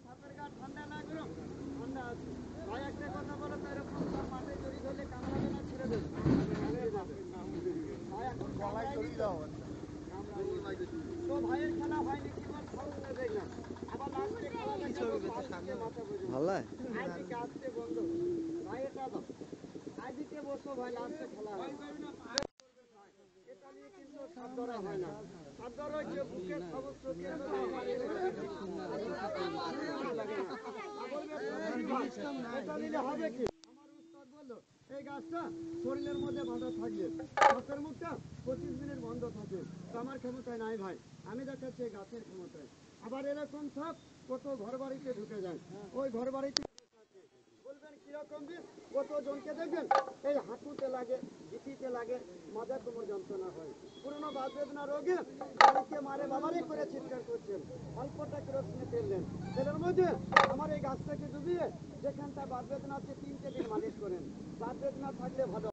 সাপের গা ঠান্ডা না গরম? ঠান্ডা আছে। ভাই একটা কথা বলো তো, এরকম সব মাঠে জড়ি ধরলে কামড়াবে না ছেড়ে দেবে? ভাই এখন কামড়ায়নি তো? তো ভাইয়ের খেলা হয়নি, কি বল ফাউলটা দেখলাম। আবার লাস্টে খেলা দেখলাম মাথা পর্যন্ত। ভালো লাগে? আইদিকে আসতে বন্ধ। ভাই এটা দাও। আইদিকে বসো ভাই, লাস্টে খেলা হয়। এটা নিয়ে কিন্তু সাপ ধরা হয় না। সাপ ধরা হচ্ছে বুকের খবর চোখের মধ্যে এটা নিলে হবে কি? আমার উস্তাদ বললো এই গাছটা শরীরের মধ্যে বাঁধা থাকবে, সাপের মুখটা 25 মিনিট বন্ধ থাকে। তো আমার ক্ষমতায় নাই ভাই, আমি দেখাচ্ছি এই গাছের ক্ষমতায়। আবার এরকম সাপ কত ঘর বাড়িতে ঢুকে যায়, ওই ঘর বাড়িতে বলবেন কিরকম বিষ, কত জনকে দেখবেন এই হাঁটুতে লাগে, গিটিতে লাগে, মাজা কোমর যন্ত্রণা হয়, পুরনো বাত বেদনা রোগে বাড়িতে মারে বাবারে করে চিৎকার করছেন, অল্পটা কেরোসিনে ফেললেন, তেলের মধ্যে আমার এই গাছটাকে ডুবিয়ে যেখানটা বাত বেদনা আছে 3টে দিন মালিশ করেন, বাত বেদনা থাকলে ভালো।